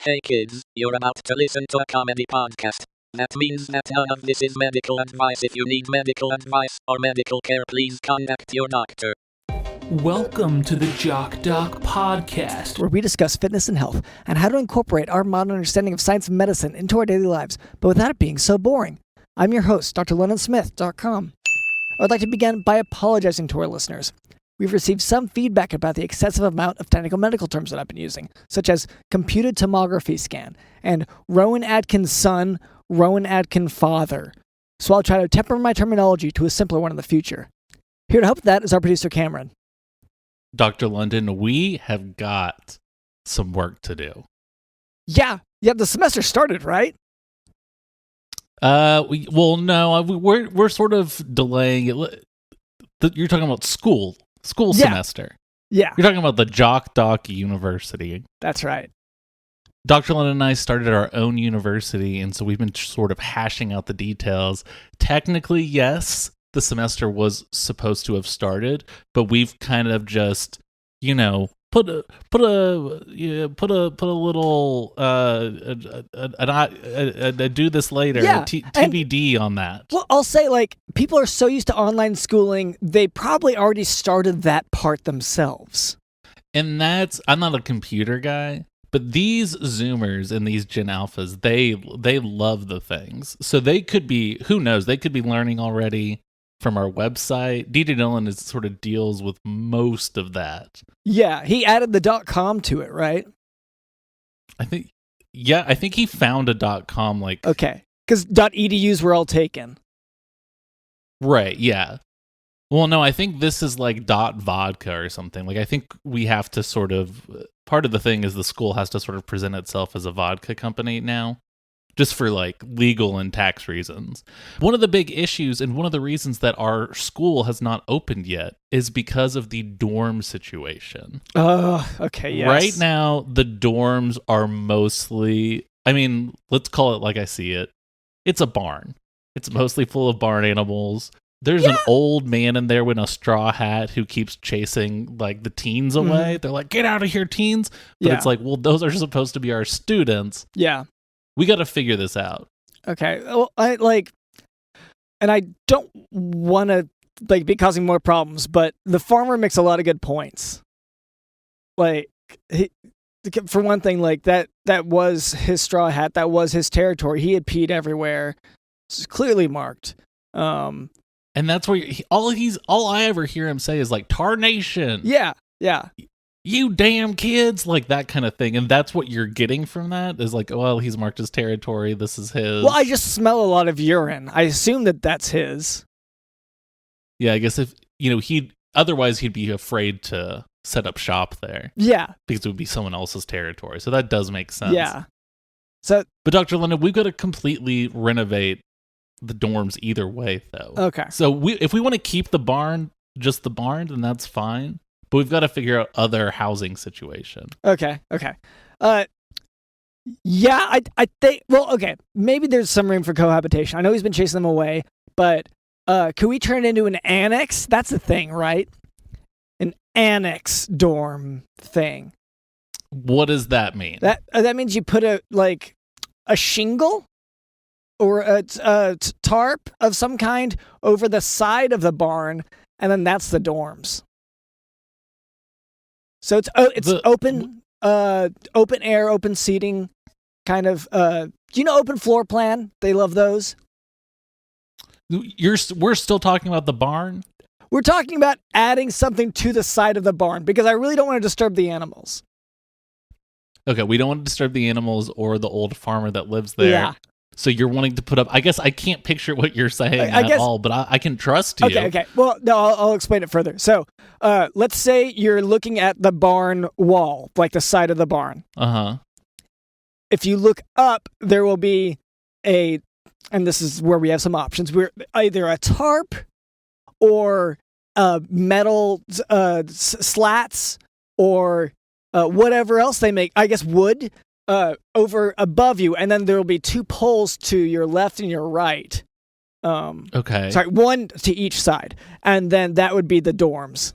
Hey kids, you're about to listen to a comedy podcast. That means that none of this is medical advice. If you need medical advice or medical care, please contact your doctor. Welcome to the Jock Doc podcast, where we discuss fitness and health and how to incorporate our modern understanding of science and medicine into our daily lives, but without it being so boring. I'm your host, drlennonsmith.com. I would like to begin by apologizing to our listeners. We've received some feedback about the excessive amount of technical medical terms that I've been using, such as computed tomography scan and Rowan Atkin's son, Rowan Atkin's father. So I'll try to temper my terminology to a simpler one in the future. Here to help with that is our producer, Cameron. Dr. London, we have got some work to do. Yeah, the semester started, right? No, we're sort of delaying it. You're talking about school semester. Yeah. You're talking about the Jock Doc University. That's right. Dr. London and I started our own university, and so we've been sort of hashing out the details. Technically, yes, the semester was supposed to have started, but we've kind of just, put a little do this later, TBD on that. Well, I'll say, people are so used to online schooling, they probably already started that part themselves. And I'm not a computer guy, but these Zoomers and these Gen Alphas, they love the things. So they could be, who knows, they could be learning already from our website. DJ Dillon sort of deals with most of that. Yeah, he added the .com to it, right? I think he found a .com Okay, because .edus were all taken. Right, yeah. Well, no, I think this is .vodka or something. I think we have to sort of, part of the thing is the school has to sort of present itself as a vodka company now, just for legal and tax reasons. One of the big issues and one of the reasons that our school has not opened yet is because of the dorm situation. Okay, yes. Right now, the dorms are mostly, let's call it like I see it. It's a barn. It's mostly full of barn animals. There's an old man in there with a straw hat who keeps chasing the teens away. Mm-hmm. They're like, "Get out of here, teens!" But it's well, those are supposed to be our students. Yeah, we got to figure this out. Okay, well, and I don't want to be causing more problems, but the farmer makes a lot of good points. For one thing, that was his straw hat. That was his territory. He had peed everywhere. It's clearly marked. And that's where all I ever hear him say is "Tarnation." Yeah. You damn kids, that kind of thing. And that's what you're getting from that is well, he's marked his territory. This is his. Well, I just smell a lot of urine. I assume that's his. Yeah, I guess if, otherwise he'd be afraid to set up shop there. Yeah. Because it would be someone else's territory. So that does make sense. Yeah. But Dr. London, we've got to completely renovate the dorms either way, though. Okay. So if we want to keep the barn, just the barn, then that's fine. But we've got to figure out other housing situation. Okay. Yeah, I think, okay, maybe there's some room for cohabitation. I know he's been chasing them away, but could we turn it into an annex? That's the thing, right? An annex dorm thing. What does that mean? That means you put a shingle or a tarp of some kind over the side of the barn, and then that's the dorms. So it's open air, open seating, kind of. Open floor plan? They love those. We're still talking about the barn? We're talking about adding something to the side of the barn because I really don't want to disturb the animals. Okay, we don't want to disturb the animals or the old farmer that lives there. Yeah. So you're wanting to put up, I guess I can't picture what you're saying at all, but I can trust you. Okay. Well, no, I'll explain it further. So let's say you're looking at the barn wall, the side of the barn. Uh-huh. If you look up, there will be and this is where we have some options. We're either a tarp or metal slats or whatever else they make. I guess wood. Over above you, and then there will be two poles to your left and your right. Okay. Sorry, one to each side, and then that would be the dorms.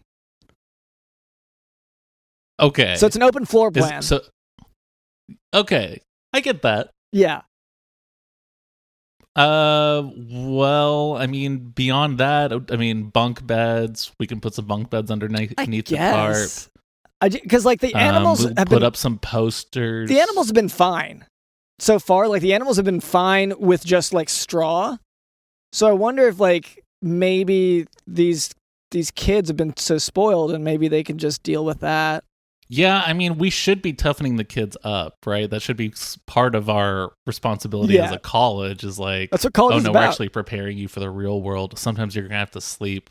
Okay. So it's an open floor plan. Okay, I get that. Yeah. Well, I mean, beyond that, I mean, bunk beds. We can put some bunk beds underneath the tarp. Because like the animals We'll have put been up some posters. the animals have been fine so far. Like the animals have been fine with just like straw. So I wonder if like maybe these kids have been so spoiled and maybe they can just deal with that. Yeah, I mean, we should be toughening the kids up, right? That should be part of our responsibility as a college. Is like, that's what college is no, about. we're actually preparing you for the real world. Sometimes you're gonna have to sleep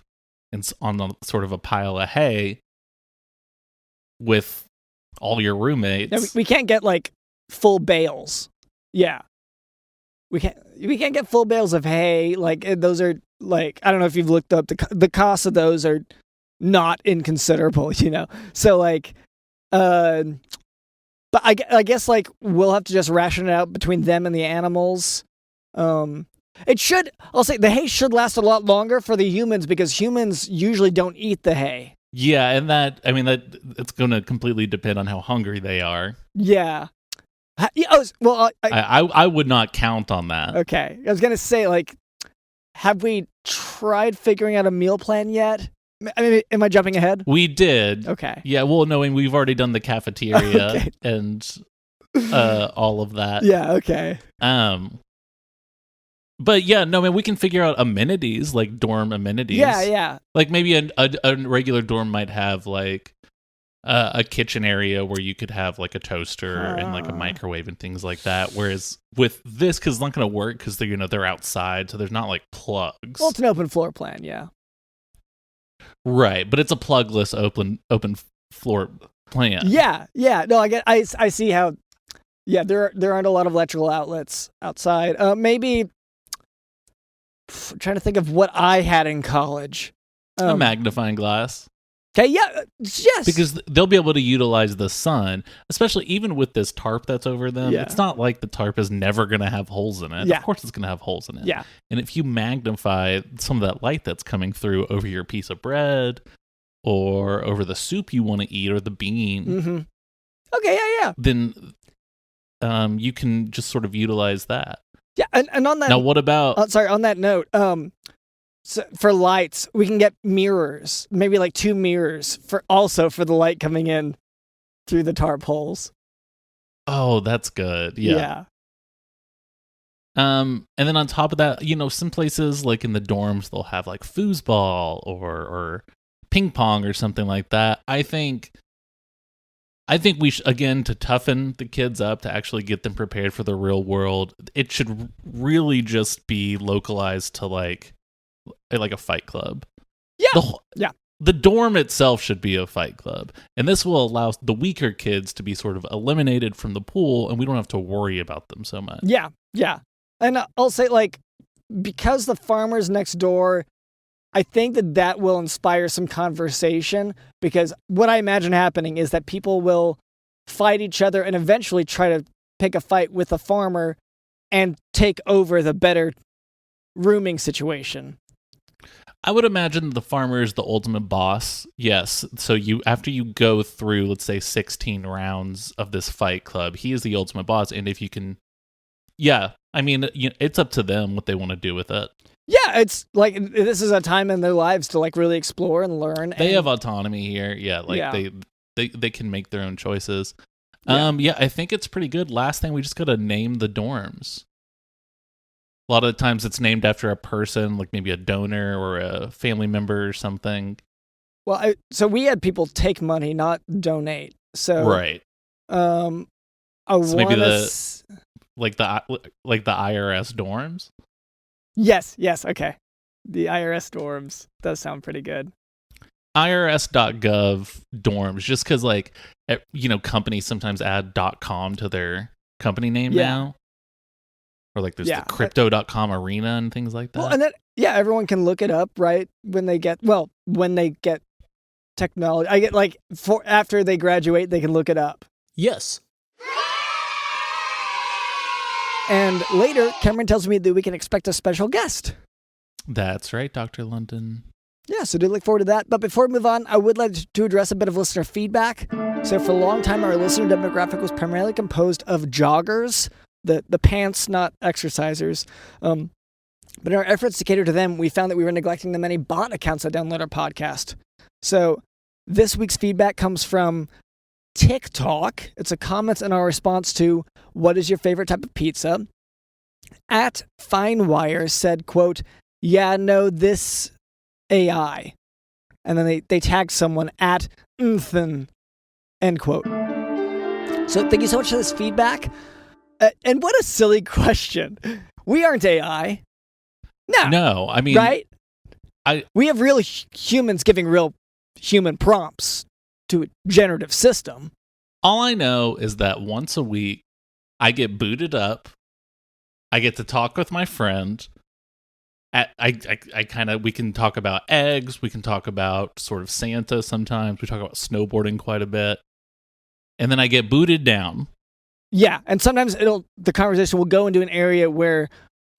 on the sort of a pile of hay with all your roommates. Yeah, we can't get like full bales. Yeah, we can't get full bales of hay. Like those are like, I don't know if you've looked up the cost of those are not inconsiderable. So like. But I guess like we'll have to just ration it out between them and the animals. I'll say the hay should last a lot longer for the humans because humans usually don't eat the hay. Yeah, and that it's going to completely depend on how hungry they are. Yeah. I would not count on that. Okay, I was gonna say like, have we tried figuring out a meal plan yet? I mean, am I jumping ahead? We did. Okay. Yeah, well, knowing we've already done the cafeteria and all of that. Yeah, okay. But yeah, no, man, we can figure out amenities, like dorm amenities. Yeah. Like maybe a regular dorm might have like a kitchen area where you could have like a toaster and like a microwave and things like that. Whereas with this, because it's not going to work because they're outside, so there's not like plugs. Well, it's an open floor plan, yeah. Right, but it's a plugless open floor plan. Yeah. No, I see how. Yeah, there aren't a lot of electrical outlets outside. Maybe. I'm trying to think of what I had in college. A magnifying glass. Okay, yeah, yes. Because they'll be able to utilize the sun, especially even with this tarp that's over them. Yeah. It's not like the tarp is never going to have holes in it. Yeah. Of course it's going to have holes in it. Yeah. And if you magnify some of that light that's coming through over your piece of bread or over the soup you want to eat or the bean, mm-hmm. Okay, yeah. then you can just sort of utilize that. Yeah, and on that... Now, what about... on that note, so for lights, we can get mirrors, maybe like 2 mirrors for the light coming in through the tarp holes. Oh, that's good. Yeah. And then on top of that, some places like in the dorms, they'll have like foosball or ping pong or something like that. I think we should, again, to toughen the kids up, to actually get them prepared for the real world, it should really just be localized to like a fight club. Yeah. The dorm itself should be a fight club. And this will allow the weaker kids to be sort of eliminated from the pool, and we don't have to worry about them so much. Yeah. And I'll say, like, because the farmer's next door, I think that will inspire some conversation, because what I imagine happening is that people will fight each other and eventually try to pick a fight with the farmer and take over the better rooming situation. I would imagine the farmer is the ultimate boss. Yes. So after you go through, let's say 16 rounds of this fight club, he is the ultimate boss. And if you can, I mean, it's up to them what they want to do with it. Yeah, it's like this is a time in their lives to like really explore and learn. They have autonomy here. Yeah, they can make their own choices. Yeah. I think it's pretty good. Last thing, we just got to name the dorms. A lot of the times it's named after a person, like maybe a donor or a family member or something. Well, so we had people take money, not donate. So right. So maybe the IRS dorms. Yes. Okay. The IRS dorms does sound pretty good. IRS.gov dorms, just because companies sometimes add .com to their company name now. Or like there's the crypto.com arena and things like that. Well, and then, everyone can look it up, right? When they get technology. After they graduate, they can look it up. Yes. And later, Cameron tells me that we can expect a special guest. That's right, Dr. London. Yeah, so do look forward to that. But before we move on, I would like to address a bit of listener feedback. So for a long time, our listener demographic was primarily composed of joggers, the pants, not exercisers. But in our efforts to cater to them, we found that we were neglecting the many bot accounts that download our podcast. So this week's feedback comes from TikTok. It's a comment in our response to what is your favorite type of pizza? At FineWire said, quote, yeah, no, this AI. And then they tagged someone at Ethan, end quote. So thank you so much for this feedback. And what a silly question. We aren't AI. No, I mean... Right? We have real humans giving real human prompts to a generative system. All I know is that once a week, I get booted up. I get to talk with my friend. We can talk about eggs. We can talk about sort of Santa sometimes. We talk about snowboarding quite a bit. And then I get booted down. Yeah, and sometimes the conversation will go into an area where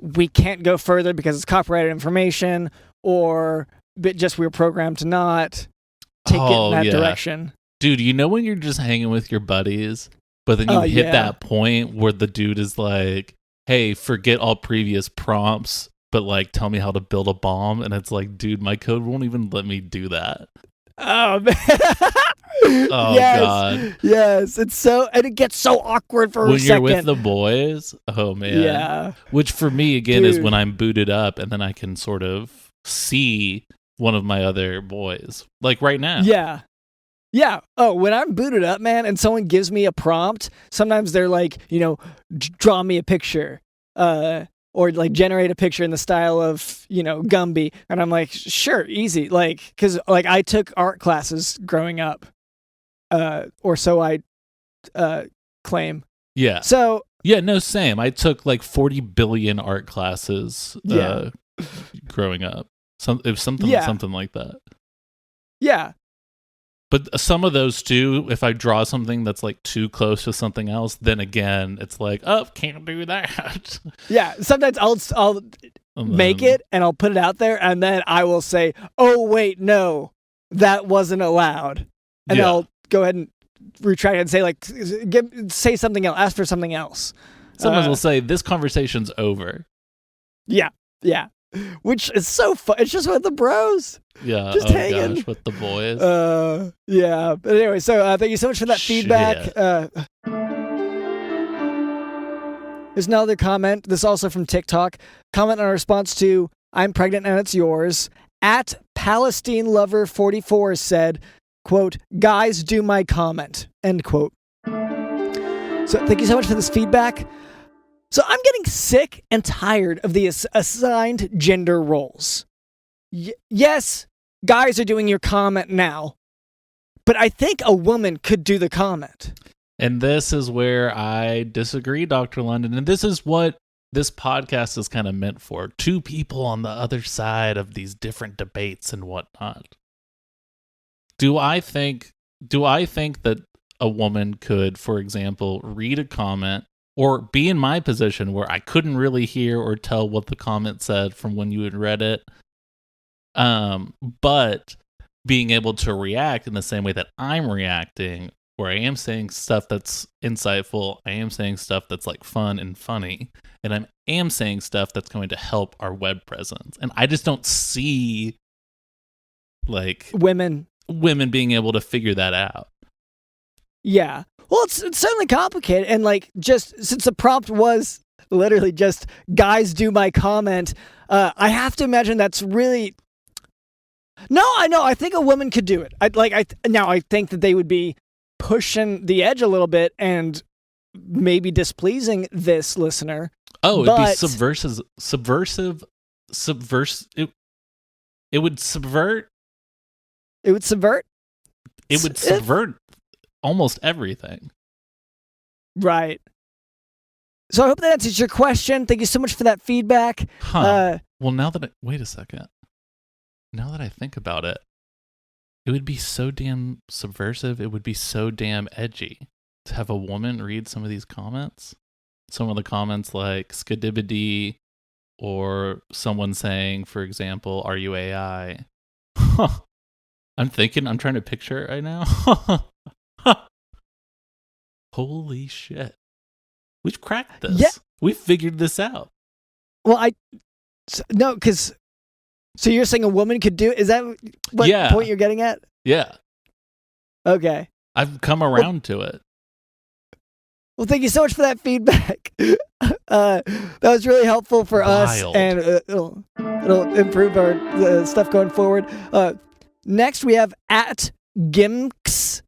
we can't go further because it's copyrighted information, or just we were programmed to not take it in that direction. Dude, you know when you're just hanging with your buddies, but then you hit that point where the dude is like, hey, forget all previous prompts, but like tell me how to build a bomb, and it's like, dude, my code won't even let me do that. Oh man. Oh yes, god. Yes, and it gets so awkward for when a second. When you're with the boys, oh man. Yeah. Which for me again is when I'm booted up and then I can sort of see one of my other boys. Like right now. Yeah. Yeah. Oh, when I'm booted up, man, and someone gives me a prompt, sometimes they're like, draw me a picture. Or like generate a picture in the style of, Gumby. And I'm like, sure, easy. Like, because like I took art classes growing up, or so I claim. Yeah. So. Yeah, no, same. I took like 40 billion art classes growing up. Something like that. Yeah. But some of those too, if I draw something that's like too close to something else, then again, it's like, oh, can't do that. Yeah, sometimes I'll make it and I'll put it out there, and then I will say, oh, wait, no, that wasn't allowed. And I'll go ahead and retract it and say, like, say something else, ask for something else. Sometimes we'll say, this conversation's over. Yeah, yeah. Which is so fun. It's just with the bros. Yeah. Just hanging. Gosh, with the boys. Yeah. But anyway, so thank you so much for that feedback. There's another comment. This is also from TikTok. Comment on our response to I'm pregnant and it's yours. At Palestine Lover 44 said, quote, guys, do my comment, end quote. So thank you so much for this feedback. So I'm getting sick and tired of the assigned gender roles. Yes, guys are doing your comment now, but I think a woman could do the comment. And this is where I disagree, Dr. London. And this is what this podcast is kind of meant for. Two people on the other side of these different debates and whatnot. Do I think that a woman could, for example, read a comment or be in my position where I couldn't really hear or tell what the comment said from when you had read it, but being able to react in the same way that I'm reacting, where I am saying stuff that's insightful, I am saying stuff that's like fun and funny, and I am saying stuff that's going to help our web presence. And I just don't see like women being able to figure that out. Yeah. Well, it's certainly complicated. And like, just since the prompt was literally just guys do my comment, I have to imagine that's really... No, I know. I think a woman could do it. I think that they would be pushing the edge a little bit and maybe displeasing this listener. Oh, it'd be subversive. It would subvert. It would subvert? It would subvert almost everything. Right. So I hope that answers your question. Thank you so much for that feedback. Well, wait a second. Now that I think about it, it would be so damn subversive. It would be so damn edgy to have a woman read some of these comments. Some of the comments like skadibidi, or someone saying, for example, "Are you AI?" I'm trying to picture it right now. Holy shit. We've cracked this. Yeah. We figured this out. Well, no, because so you're saying a woman could do? Is that what point you're getting at? Yeah. Okay. I've come around to it. Well, thank you so much for that feedback. That was really helpful for us, and it'll improve our stuff going forward. Next, we have at Gimks.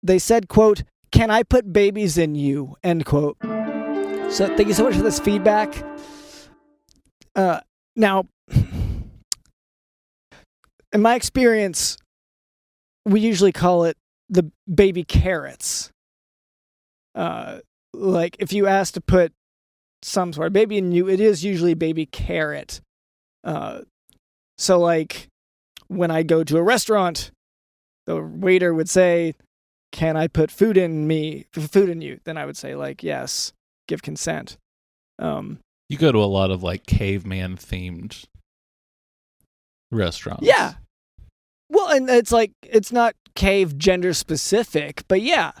They said, quote, "Can I put babies in you?" End quote. So thank you so much for this feedback. Now, in my experience, we usually call it the baby carrots. Like if you ask to put some sort of baby in you, it is usually baby carrot. So like when I go to a restaurant, the waiter would say, "Can I put food in you?" Then I would say like, "Yes, give consent." You go to a lot of like caveman themed restaurants. Yeah. Well, and it's like, it's not cave gender specific, but yeah,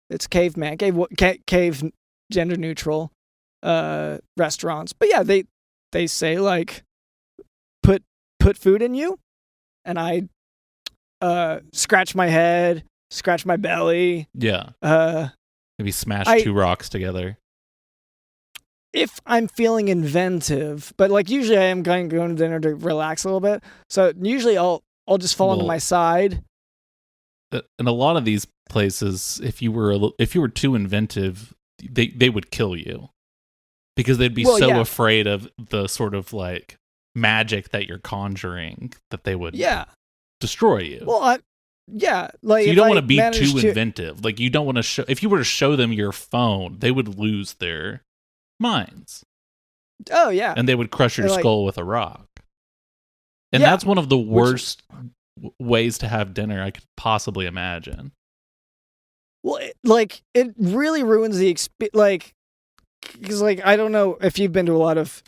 it's caveman, cave gender neutral restaurants. But yeah, they say like, put food in you, and I scratch my head, scratch my belly. Yeah. Maybe smash two rocks together. If I'm feeling inventive, but like usually I am going to dinner to relax a little bit. So usually I'll just fall onto my side. In a lot of these places, if you were too inventive, they would kill you, because they'd be afraid of the sort of like magic that you're conjuring that they would destroy you. Well, like so you don't want to be too inventive. Like you don't want to show. If you were to show them your phone, they would lose their minds. Oh yeah, and they would crush your skull with a rock. And that's one of the worst ways to have dinner I could possibly imagine. Well, it really ruins the experience. Like, because like I don't know if you've been to a lot of,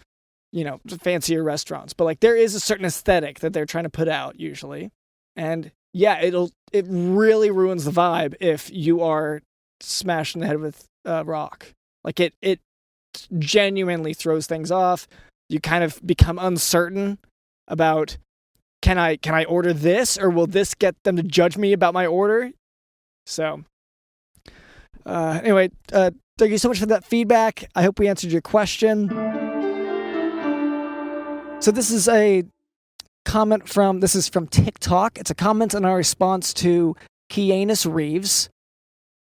fancier restaurants, but like there is a certain aesthetic that they're trying to put out usually, and it really ruins the vibe if you are smashed in the head with a rock. Like it genuinely throws things off. You kind of become uncertain about, can I order this, or will this get them to judge me about my order? So anyway, thank you so much for that feedback. I hope we answered your question. So this is a comment from TikTok. It's a comment on our response to Keanus Reeves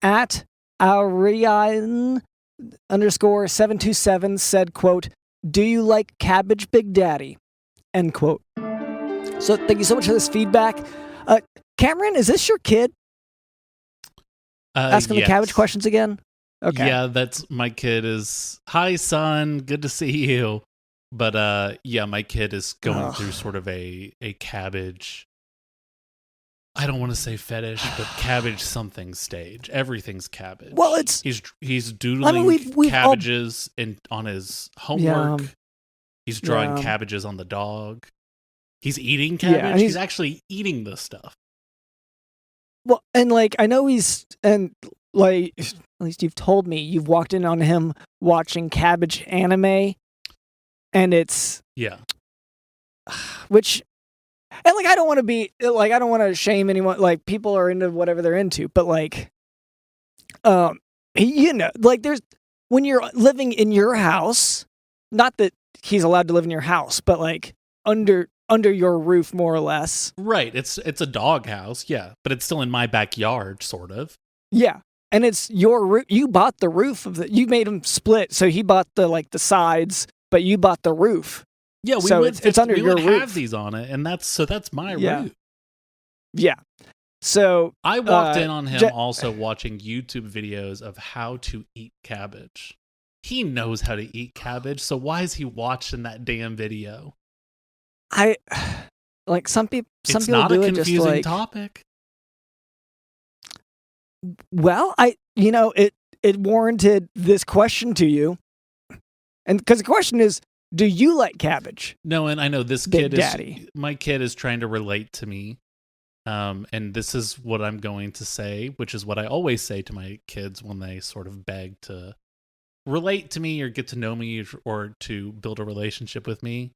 at Ariane _727 said, quote, "Do you like cabbage, Big Daddy?" End quote. So thank you so much for this feedback. Cameron, is this your kid? Asking the cabbage questions again? Okay. Yeah, that's my kid is, "Hi, son. Good to see you." But my kid is going through sort of a cabbage, I don't want to say fetish, but cabbage something stage. Everything's cabbage. Well, he's doodling cabbages on his homework. He's drawing cabbages on the dog. He's eating cabbage. Yeah, he's actually eating this stuff. Well, and like I know at least you've told me you've walked in on him watching cabbage anime, and it's which. And like I don't want to shame anyone. Like people are into whatever they're into, but like, like there's when you're living in your house. Not that he's allowed to live in your house, but like under your roof, more or less. Right. It's a dog house, yeah, but it's still in my backyard, sort of. Yeah, and it's your roof. You bought the roof of you made him split, so he bought the sides, but you bought the roof. Yeah, it's under your roof. We would have these on it, and that's my roof. Yeah. So I walked in on him also watching YouTube videos of how to eat cabbage. He knows how to eat cabbage, so why is he watching that damn video? Some people it's do not a it just confusing topic. Well, it warranted this question to you, and because the question is, do you like cabbage? No, and I know this Big Daddy. My kid is trying to relate to me And this is what I'm going to say, which is what I always say to my kids when they sort of beg to relate to me or get to know me or to build a relationship with me.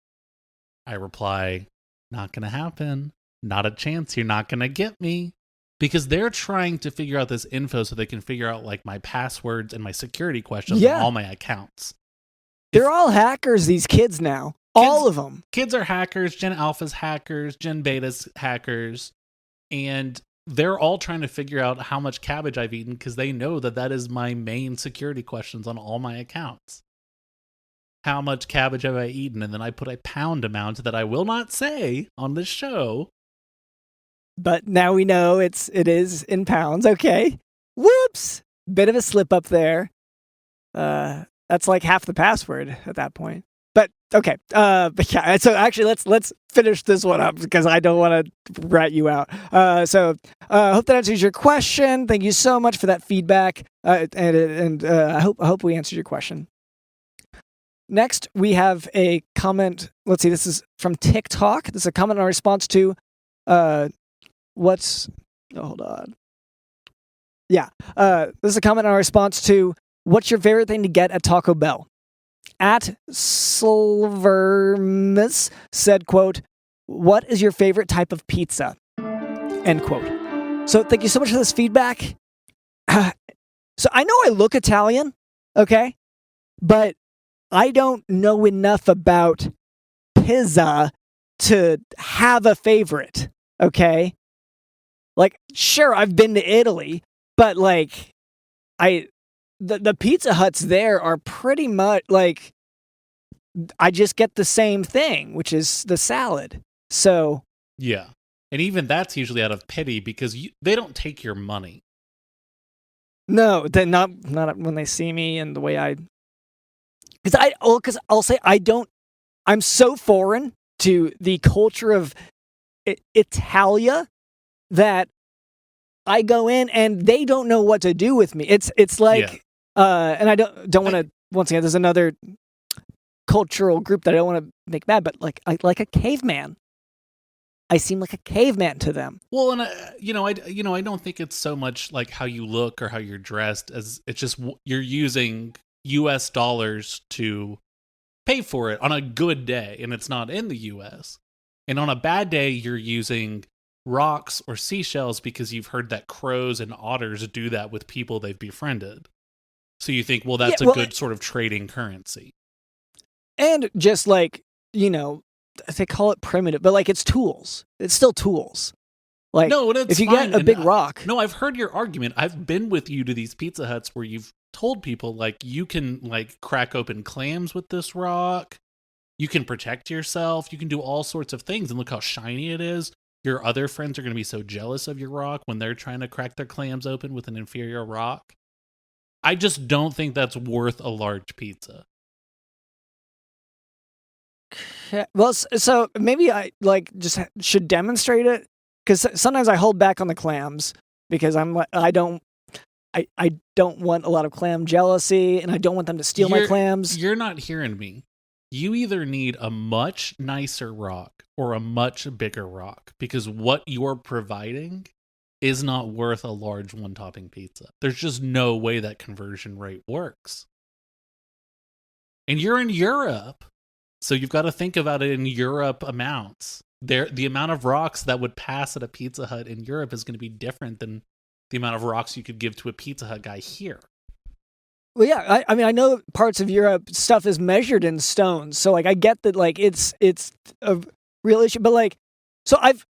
I reply, not going to happen. Not a chance. You're not going to get me. Because they're trying to figure out this info so they can figure out like my passwords and my security questions on all my accounts. They're all hackers, these kids now. All of them. Kids are hackers. Gen Alpha's hackers. Gen Beta's hackers. And they're all trying to figure out how much cabbage I've eaten because they know that is my main security questions on all my accounts. How much cabbage have I eaten? And then I put a pound amount that I will not say on this show. But now we know it is in pounds. Okay. Whoops. Bit of a slip up there. That's like half the password at that point. But okay. But yeah. So actually, let's finish this one up because I don't want to rat you out. So hope that answers your question. Thank you so much for that feedback. And I hope we answered your question. Next, we have a comment. Let's see. This is from TikTok. This is a comment in response to hold on. Yeah. This is a comment in response to what's your favorite thing to get at Taco Bell? At Silvermus said, quote, what is your favorite type of pizza? End quote. So thank you so much for this feedback. So I know I look Italian, okay? But I don't know enough about pizza to have a favorite, okay? Like, sure, I've been to Italy, but like, the Pizza Huts there are pretty much like, I just get the same thing, which is the salad. So yeah, and even that's usually out of pity because they don't take your money. No, they're not when they see me and the way because I'll say I'm so foreign to the culture of Italia that I go in and they don't know what to do with me. It's like, and I don't want to. Once again, there's another cultural group that I don't want to make mad, but like a caveman. I seem like a caveman to them. Well, and I don't think it's so much like how you look or how you're dressed as it's just you're using U.S. dollars to pay for it on a good day, and it's not in the U.S. And on a bad day, you're using rocks or seashells because you've heard that crows and otters do that with people they've befriended. So you think, well, that's a good sort of trading currency. And just like, they call it primitive, but like it's tools. It's still tools. Like, no, if you get a big rock. No, I've heard your argument. I've been with you to these Pizza Huts where you've told people like you can like crack open clams with this rock. You can protect yourself. You can do all sorts of things. And look how shiny it is. Your other friends are going to be so jealous of your rock when they're trying to crack their clams open with an inferior rock. I just don't think that's worth a large pizza. Well, so maybe I just should demonstrate it because sometimes I hold back on the clams because I don't want a lot of clam jealousy and I don't want them to steal my clams. You're not hearing me. You either need a much nicer rock or a much bigger rock because what you're providing is not worth a large one-topping pizza. There's just no way that conversion rate works. And you're in Europe, so you've got to think about it in Europe amounts. The amount of rocks that would pass at a Pizza Hut in Europe is going to be different than the amount of rocks you could give to a Pizza Hut guy here. Well, yeah, I mean, I know parts of Europe stuff is measured in stones, so like I get that like it's a real issue, but like, so I've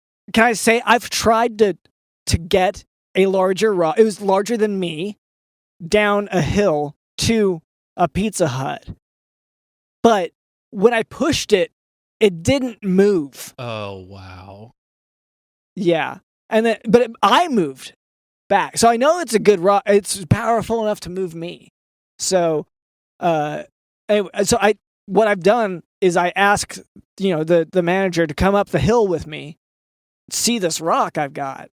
tried to get a larger rock. It was larger than me down a hill to a Pizza Hut, but when I pushed it, it didn't move. Oh wow! Yeah, but I moved back, so I know it's a good rock. It's powerful enough to move me. So, anyway, what I've done is I asked, the manager to come up the hill with me, see this rock I've got.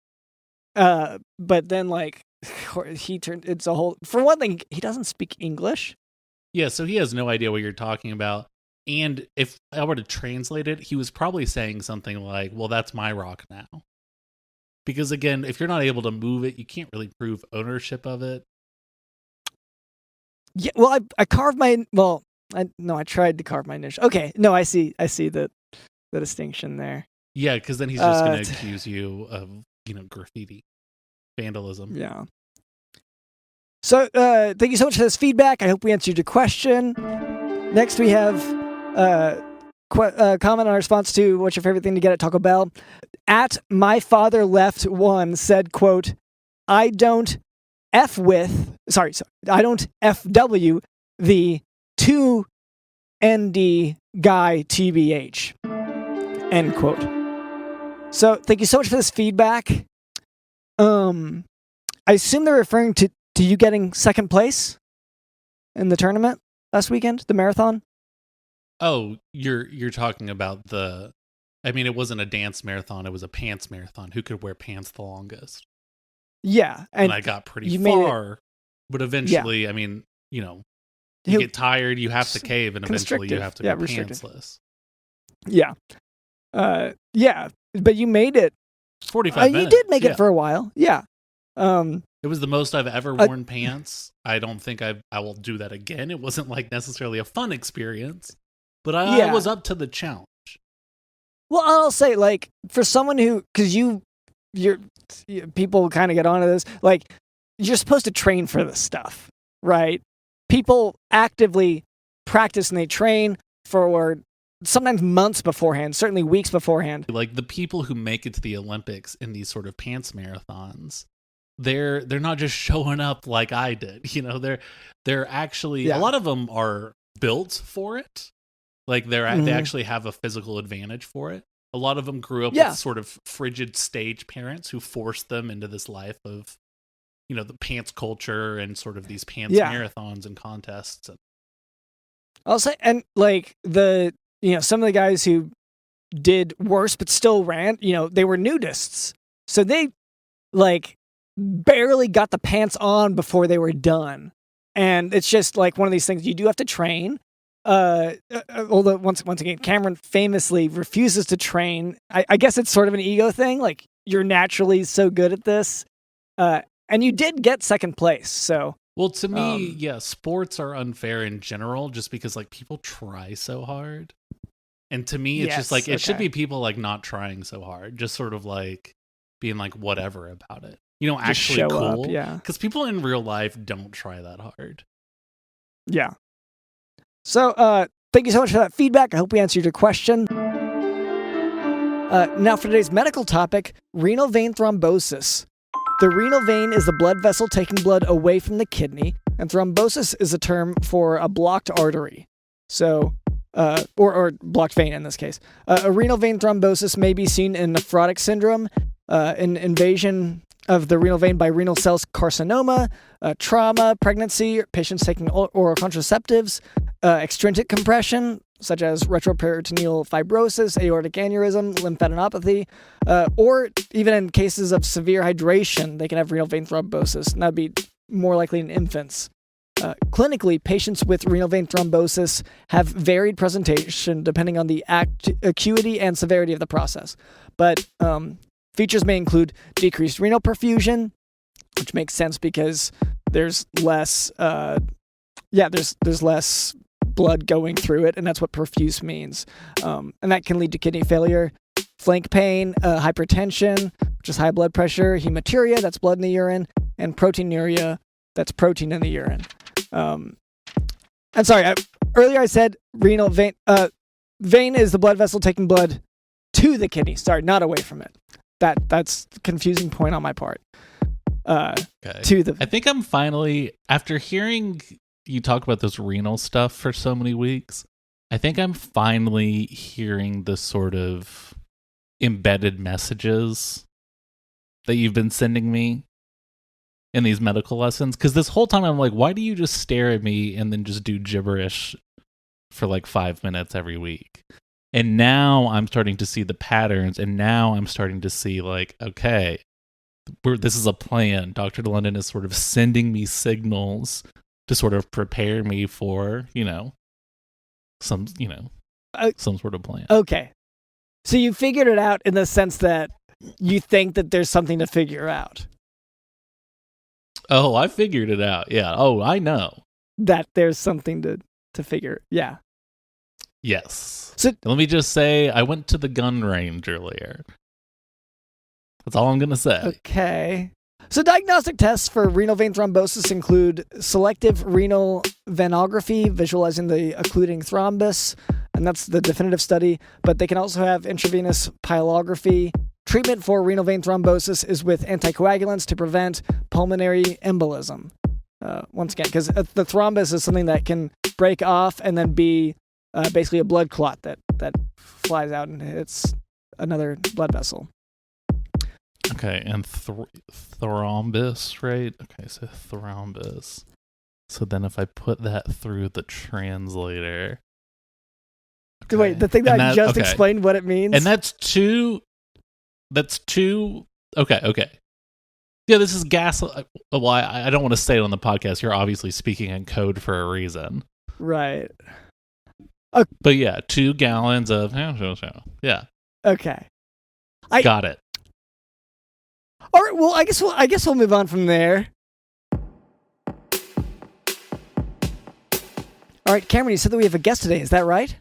But then it's a whole, for one thing, he doesn't speak English. Yeah. So he has no idea what you're talking about. And if I were to translate it, he was probably saying something like, well, that's my rock now. Because again, if you're not able to move it, you can't really prove ownership of it. Yeah, well, I carved my I tried to carve my initial. Okay, no, I see the distinction there. Yeah, because then he's just going to accuse you of graffiti, vandalism. Yeah. So thank you so much for this feedback. I hope we answered your question. Next, we have comment on our response to what's your favorite thing to get at Taco Bell. At my father left one said, quote, I don't FW the 2ND guy TBH. End quote. So thank you so much for this feedback. I assume they're referring to you getting second place in the tournament last weekend, the marathon. Oh, you're talking about it wasn't a dance marathon, it was a pants marathon. Who could wear pants the longest? Yeah. And I got pretty far, but eventually, yeah. You get tired, you have to cave, and eventually you have to be pantsless. Yeah. Yeah, but you made it. 45 minutes. You did make it for a while. Yeah. It was the most I've ever worn pants. I don't think I will do that again. It wasn't necessarily a fun experience, but I was up to the challenge. Well, I'll say for someone who, because people kind of get onto this, you're supposed to train for this stuff, right? People actively practice and they train for sometimes months beforehand, certainly weeks beforehand. The people who make it to the Olympics in these sort of pants marathons, they're not just showing up like I did. They're actually a lot of them are built for it. They actually have a physical advantage for it. A lot of them grew up with sort of frigid stage parents who forced them into this life of, the pants culture and sort of these pants marathons and contests. I'll say, and some of the guys who did worse but still ran, they were nudists. So they barely got the pants on before they were done. And it's just one of these things you do have to train. Although once again, Cameron famously refuses to train. I guess it's sort of an ego thing. You're naturally so good at this. And you did get second place. So, well, to me, sports are unfair in general, just because people try so hard. And to me, it's just it should be people not trying so hard, just sort of being whatever about it. Just actually show cool. Up, yeah. Because people in real life don't try that hard. Yeah. So, thank you so much for that feedback. I hope we answered your question. Now for today's medical topic, renal vein thrombosis. The renal vein is the blood vessel taking blood away from the kidney, and thrombosis is a term for a blocked artery. So, or blocked vein in this case. A renal vein thrombosis may be seen in nephrotic syndrome, an invasion of the renal vein by renal cell carcinoma, trauma, pregnancy, patients taking oral contraceptives, extrinsic compression, such as retroperitoneal fibrosis, aortic aneurysm, lymphadenopathy, or even in cases of severe hydration, they can have renal vein thrombosis, and that would be more likely in infants. Clinically, patients with renal vein thrombosis have varied presentation depending on the acuity and severity of the process. But features may include decreased renal perfusion, which makes sense because there's less, there's less blood going through it, and that's what perfuse means. And that can lead to kidney failure, flank pain, hypertension, which is high blood pressure, hematuria, that's blood in the urine, and proteinuria, that's protein in the urine. I'm sorry, earlier I said renal vein. Vein is the blood vessel taking blood to the kidney. Sorry, not away from it. That's a confusing point on my part. Okay. I think I'm finally, after hearing you talk about this renal stuff for so many weeks, I think I'm finally hearing the sort of embedded messages that you've been sending me in these medical lessons. Because this whole time I'm why do you just stare at me and then just do gibberish for 5 minutes every week? And now I'm starting to see the patterns, and now I'm starting to see okay, this is a plan. Dr. London is sort of sending me signals to sort of prepare me for, some sort of plan. Okay. So you figured it out in the sense that you think that there's something to figure out. Oh, I figured it out. Yeah. Oh, I know. That there's something to figure. Yeah. Yes. So let me just say, I went to the gun range earlier. That's all I'm going to say. Okay. So diagnostic tests for renal vein thrombosis include selective renal venography, visualizing the occluding thrombus, and that's the definitive study, but they can also have intravenous pyelography. Treatment for renal vein thrombosis is with anticoagulants to prevent pulmonary embolism. Once again, because the thrombus is something that can break off and then be basically a blood clot that flies out and hits another blood vessel. Okay, and thrombus, right? Okay, so thrombus. So then if I put that through the translator... Okay. Wait, the thing that I just explained what it means? And that's two... Okay. Yeah, this is gas... Well, I don't want to say it on the podcast. You're obviously speaking in code for a reason. Right. Okay. But yeah, 2 gallons of... Yeah. Okay. Got it. All right, well, I guess we'll move on from there. All right, Cameron, you said that we have a guest today. Is that right?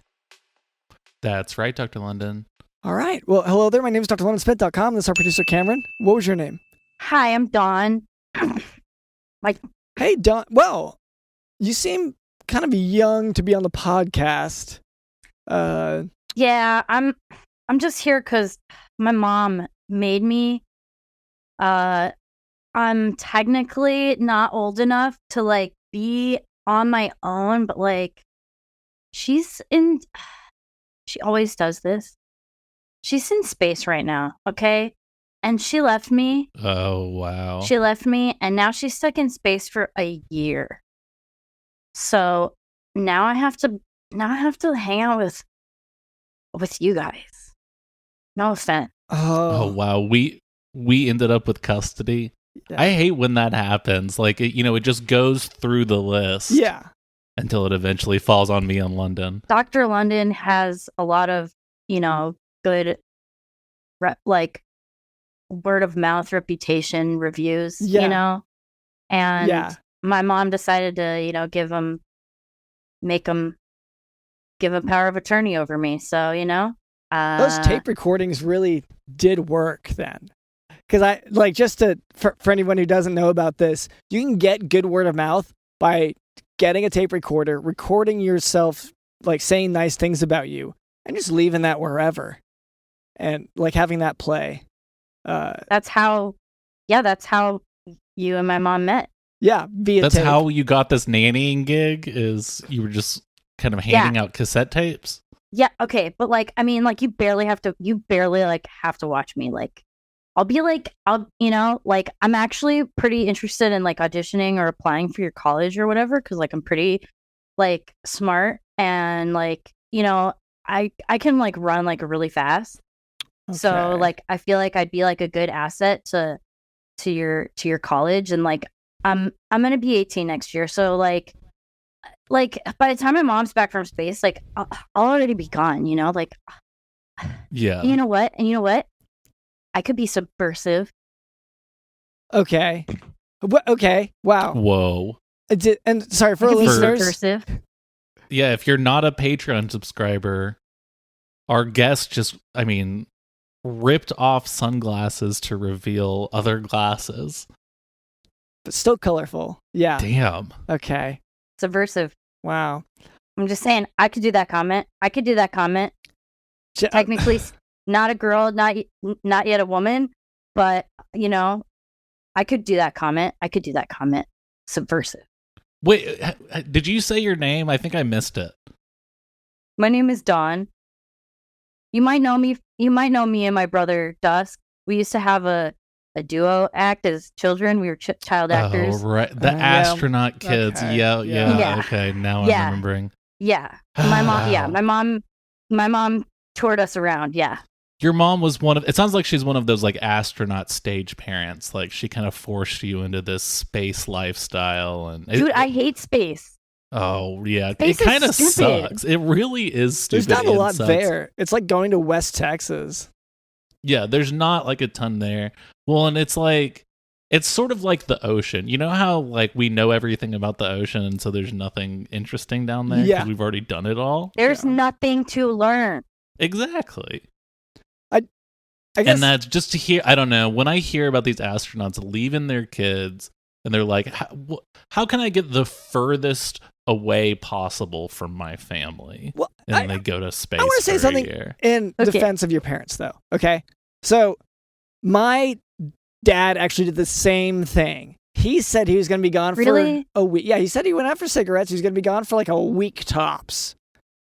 That's right, Dr. London. All right. Well, hello there. My name is drlondonsmith.com. This is our producer, Cameron. What was your name? Hi, I'm Dawn. Hey, Dawn. Well, you seem kind of young to be on the podcast. Yeah, I'm just here because my mom made me. I'm technically not old enough to like be on my own, but like she always does this. She's in space right now, okay? And she left me. Oh, wow. She left me and now she's stuck in space for a year. So now I have to hang out with you guys. No offense. Oh wow. We ended up with custody. Yeah. I hate when that happens. Like, it just goes through the list. Yeah. Until it eventually falls on me in London. Dr. London has a lot of, good, word of mouth reputation reviews, And my mom decided to, give him power of attorney over me. So, those tape recordings really did work then. Because for anyone who doesn't know about this, you can get good word of mouth by getting a tape recorder, recording yourself, saying nice things about you, and just leaving that wherever. And having that play. That's how you and my mom met. Yeah, via That's tape. how you got this nannying gig, is you were just kind of handing out cassette tapes? Yeah, okay, but you barely have to have to watch me. I'm actually pretty interested in auditioning or applying for your college or whatever, because I'm pretty smart and I can run really fast. Okay. So I feel like I'd be a good asset to your college, and I'm gonna be 18 next year, so by the time my mom's back from space, I'll already be gone, Yeah. You know what? I could be subversive. Okay. Okay. Wow. Whoa. And sorry for our listeners. Subversive. Yeah, if you're not a Patreon subscriber, our guest just, ripped off sunglasses to reveal other glasses. But still colorful. Yeah. Damn. Okay. Subversive. Wow. I'm just saying, I could do that comment. Technically, not a girl, not yet a woman, but, I could do that comment. Subversive. Wait, did you say your name? I think I missed it. My name is Dawn. You might know me and my brother Dusk. We used to have a duo act as children. We were child actors. Oh, right. The astronaut kids. Okay. Yeah. Okay, now I'm remembering. Yeah. My mom toured us around. Yeah. Your mom was it sounds like she's one of those astronaut stage parents. She kind of forced you into this space lifestyle. And dude, I hate space. Oh yeah, space it kind of stupid. sucks. It really is stupid. There's not a lot there. It's like going to West Texas. Yeah, there's not like a ton there. Well, and it's like, it's sort of like the ocean. You know how like we know everything about the ocean, and so there's nothing interesting down there because we've already done it all? There's nothing to learn. Exactly. I guess, and that's just to hear, I don't know, when I hear about these astronauts leaving their kids and they're like, how can I get the furthest away possible from my family? Well, and they go to space. I want to say something in defense of your parents, though. Okay. So my dad actually did the same thing. He said he was going to be gone for a week. Yeah, he said he went out for cigarettes. He was going to be gone for like a week tops.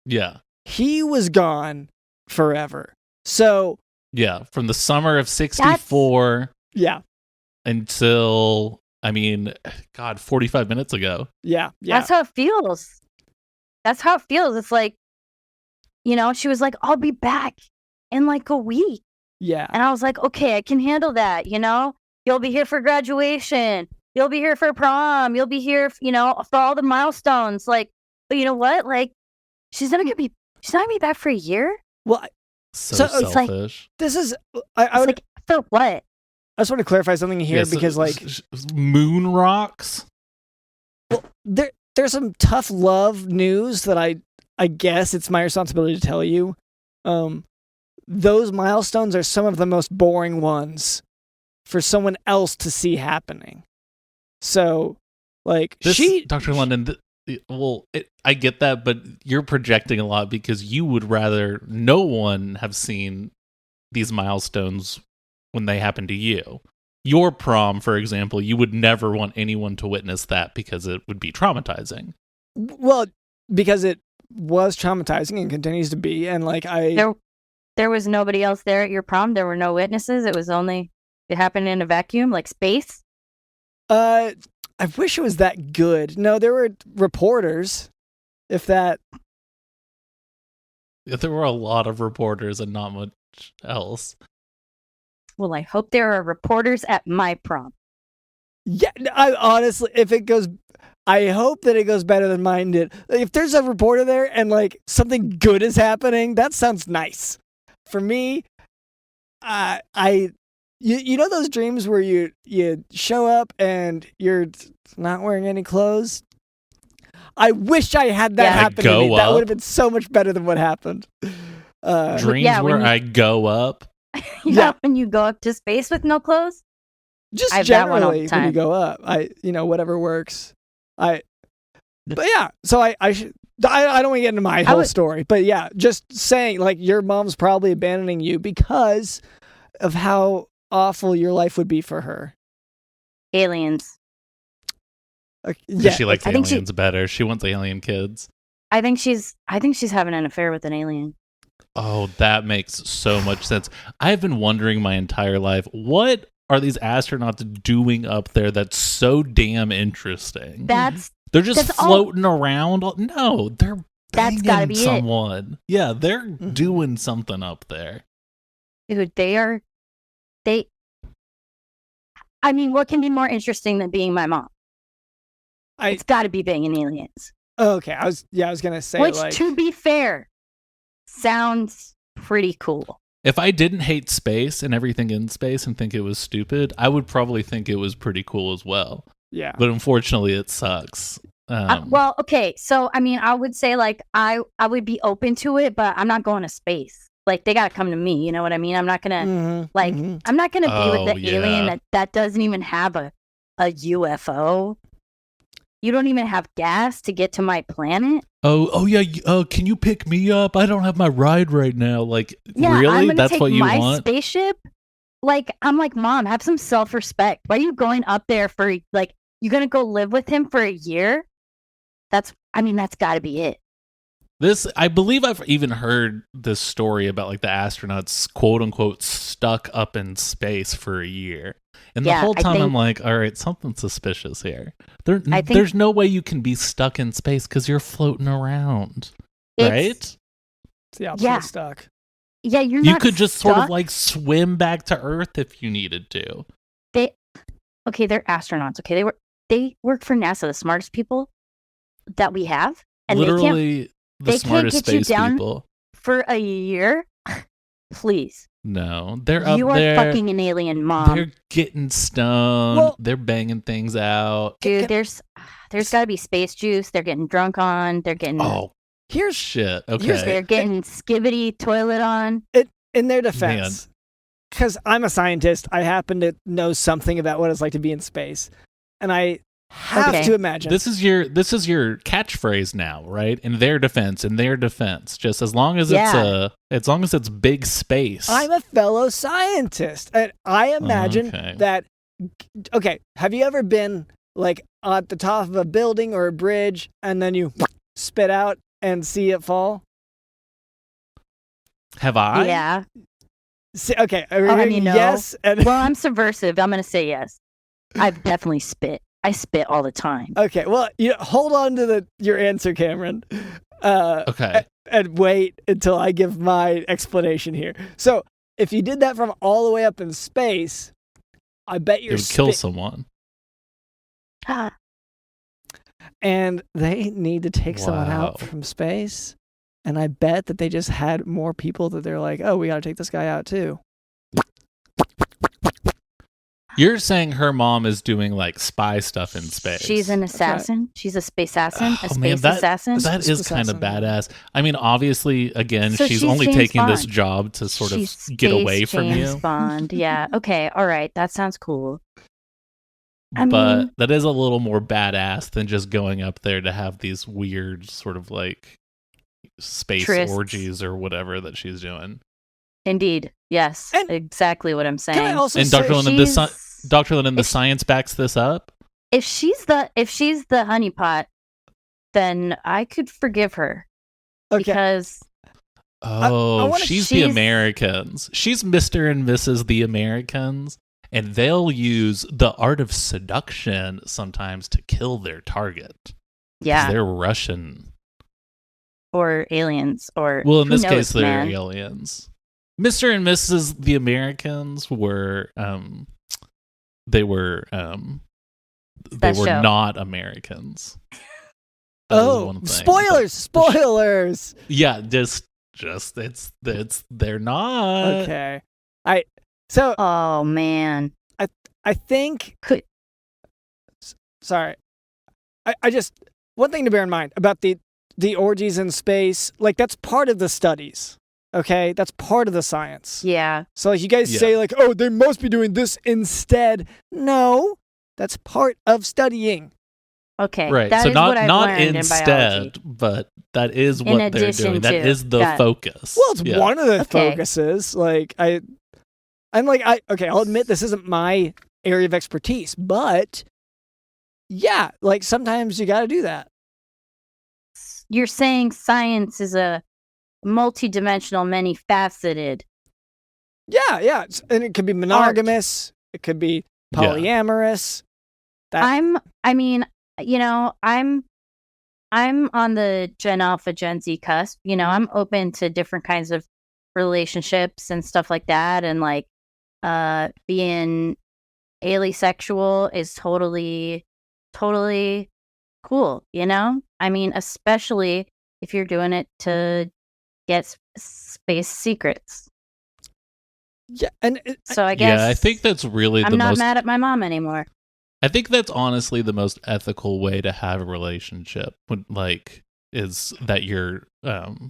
Yeah. He was gone forever. So... Yeah, from the summer of 64 until, 45 minutes ago. Yeah. That's how it feels. It's like, she was like, I'll be back in like a week. Yeah. And I was like, okay, I can handle that, You'll be here for graduation. You'll be here for prom. You'll be here, for all the milestones. Like, but you know what? Like, she's not gonna be back for a year? Well, so selfish. It's like, this is I would like, for what? I just want to clarify something here because like moon rocks. Well, there's some tough love news that I guess it's my responsibility to tell you. Those milestones are some of the most boring ones for someone else to see happening. So, like, Dr. London. I get that, but you're projecting a lot because you would rather no one have seen these milestones when they happen to you. Your prom, for example, you would never want anyone to witness that because it would be traumatizing. Well, because it was traumatizing and continues to be, and like there was nobody else there at your prom. There were no witnesses. It happened in a vacuum, like space. I wish it was that good. No, there were reporters, if that. Yeah, there were a lot of reporters and not much else. Well, I hope there are reporters at my prom. Yeah, I honestly, I hope that it goes better than mine did. If there's a reporter there and like something good is happening, that sounds nice. For me, You know those dreams where you show up and you're not wearing any clothes? I wish I had that happen to me. That would have been so much better than what happened. Dreams where I go up? When you go up to space with no clothes? Just generally when you go up. Whatever works. But yeah, so I don't want to get into my whole story. But yeah, just saying, like, your mom's probably abandoning you because of how awful your life would be for her. Aliens. She likes aliens better. She wants alien kids. I think she's having an affair with an alien. Oh, that makes so much sense. I've been wondering my entire life, what are these astronauts doing up there that's so damn interesting? They're just floating around. No, they're banging gotta be someone. Yeah, they're doing something up there. Dude, what can be more interesting than being my mom? It's got to be banging aliens. Okay, I was gonna say, which, to be fair, sounds pretty cool. If I didn't hate space and everything in space and think it was stupid, I would probably think it was pretty cool as well. Yeah, but unfortunately, it sucks. Well, okay, so I would say like I would be open to it, but I'm not going to space. Like, they gotta come to me, you know what I mean? I'm not gonna I'm not gonna be with the alien that doesn't even have a UFO. You don't even have gas to get to my planet. Oh yeah. Can you pick me up? I don't have my ride right now. Like, yeah, really? I'm gonna That's take what you my want? spaceship. Like, I'm like, Mom, have some self-respect. Why are you going up there for, like, you're gonna go live with him for a year? That's gotta be it. I believe I've even heard this story about like the astronauts, quote unquote, stuck up in space for a year. And the whole time I'm like, all right, something's suspicious here. There's no way you can be stuck in space because you're floating around, right? It's the opposite of stuck. Yeah, you could just sort of like swim back to Earth if you needed to. They're astronauts. Okay, they work for NASA, the smartest people that we have, and literally the they smartest can't get space you down people for a year. Please, No, they're up You are there. fucking an alien, Mom. They're getting stoned. Well- they're banging things out. Dude, there's got to be space juice. They're getting drunk on. They're getting Oh Here's shit. here's Okay. they're getting skibbity toilet on. in their defense, because I'm a scientist, I happen to know something about what it's like to be in space, and I have Okay. to imagine This is your catchphrase now, right? In their defense, just as long as it's big space. I'm a fellow scientist, and I imagine Okay. that. Okay, have you ever been like at the top of a building or a bridge, and then you spit out and see it fall? Have I? Yeah. Okay, are we I hearing mean, no. yes. And Well, I'm subversive. I'm gonna say yes. I've definitely spit. I spit all the time. okay, well, you hold on to your answer, Cameron. Okay. And wait until I give my explanation here. So, if you did that from all the way up in space, I bet It you're would kill someone. and they need to take someone out Wow. from space. And I bet that they just had more people that they're like, oh, we got to take this guy out too. You're saying her mom is doing like spy stuff in space. She's an assassin. She's a space assassin. Oh, A man, space assassin. That is kind of Assassin. badass. I mean, obviously, again, So she's she's only James taking this Bond. job to sort She's of get away space from James you. Bond. Yeah. Okay. All right. That sounds cool. I But mean- that is a little more badass than just going up there to have these weird sort of like space Trysts. orgies or whatever that she's doing. Indeed. Yes. And- exactly what I'm saying. Can I also And say, Dr. Lennon, Dr. Lennon, the science backs this up. if she's the honeypot, then I could forgive her okay, because Oh, wanna- she's the she's- Americans. She's Mr. and Mrs. the Americans, and they'll use the art of seduction sometimes to kill their target. 'Cause yeah, they're Russian. or aliens or Well, in who this knows, case, they're man. aliens. Mr. and Mrs. the Americans were, they were That show. not Americans. That is oh, one thing. spoilers! Yeah, just they're not. Okay, so Oh man, I think. Could- Sorry, I just one thing to bear in mind about the orgies in space, like that's part of the studies. Okay, that's part of the science. yeah, So like you guys Yeah. say like, oh, they must be doing this instead. No, that's part of studying. okay, Right. That So is not what I've not learned in biology. instead, but that is In what they're addition doing. That to. is the Got it. focus. Well, it's Yeah. one of the Okay. focuses. Like okay, I'll admit this isn't my area of expertise, but yeah, like sometimes you got to do that. You're saying science is a multidimensional, many-faceted. Yeah, and it could be monogamous. It could be Yeah. polyamorous. I'm on the Gen Alpha, Gen Z cusp. You know, I'm open to different kinds of relationships and stuff like that. And like, being asexual is totally cool. You know, I mean, especially if you're doing it to get space secrets. Yeah, and So I guess Yeah, I think that's really I'm the not most. mad at my mom anymore. I think that's honestly the most ethical way to have a relationship. Like, is that you're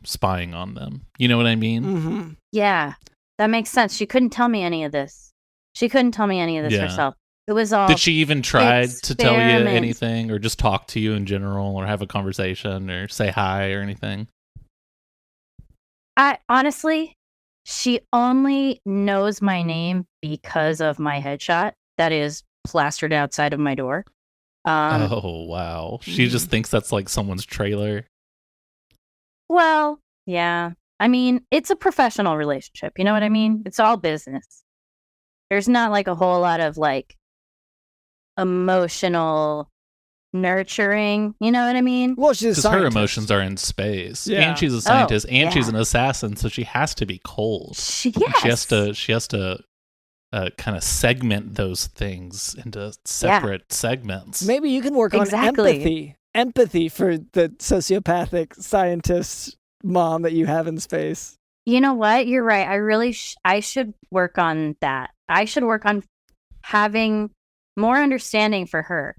spying on them. You know what I mean? mhm. Yeah, that makes sense. She couldn't tell me any of this. She couldn't tell me any of this Yeah. herself. It was all. Did she even try to tell you experiment. anything, or just talk to you in general, or have a conversation, or say hi, or anything? I honestly, she only knows my name because of my headshot that is plastered outside of my door. Oh wow, she just thinks that's like someone's trailer. Well, yeah. I mean, it's a professional relationship. You know what I mean? It's all business. There's not like a whole lot of like emotional nurturing. You know what I mean? Well, she's a Because her scientist. emotions are in space, Yeah. and she's a scientist, and she's yeah. an assassin, so she has to be cold. Yes. She has to kind of segment those things into separate segments. Maybe you can work Exactly. on empathy for the sociopathic scientist mom that you have in space. You know what? You're right. I really I should work on that. I should work on having more understanding for her.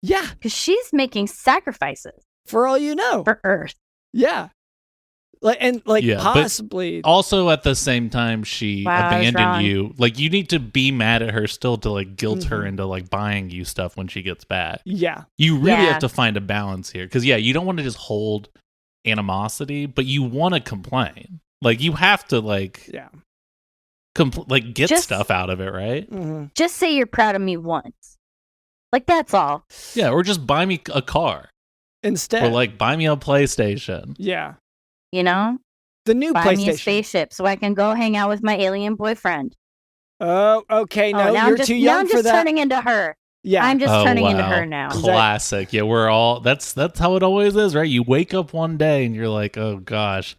Yeah. Because she's making sacrifices For all you know. for Earth. Yeah. Yeah, but possibly. Also, at the same time, she Wow, I was wrong. abandoned you. Like, you need to be mad at her still to, like, guilt her Mhm. into, like, buying you stuff when she gets back. Yeah. You really Yeah. have to find a balance here. Because, yeah, you don't want to just hold animosity, but you want to complain. Like, you have to, like, Yeah. get Just- stuff out of it, right? Mm-hmm. Just say you're proud of me once. Like, that's all. Yeah, or just buy me a car. Instead. Or, like, buy me a PlayStation. Yeah. You know? The new Buy PlayStation. me a spaceship so I can go hang out with my alien boyfriend. Oh, okay. No, now you're too now young I'm for just that. turning into her. Yeah. I'm just Oh, turning into wow. her now. Classic. Yeah, we're all that's how it always is, right? You wake up one day and you're like, oh gosh,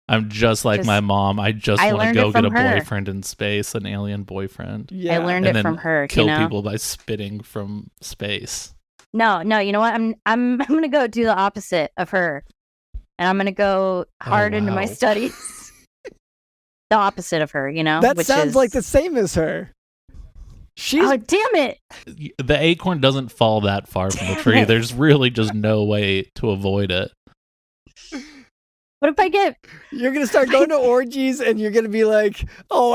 I'm just like my mom. I just I want to learned go it get a from her. boyfriend in space, an alien boyfriend. Yeah. I learned And it then from her. Kill you know? people by spitting from space. No, you know what? I'm gonna go do the opposite of her, and I'm gonna go hard into my wow. studies. The opposite of her, you know. That which sounds is, like the same as her. She's Oh damn it! The acorn doesn't fall that far from the Damn tree. it. There's really just no way to avoid it. What if I get? you're gonna start going to orgies and you're gonna be like, oh,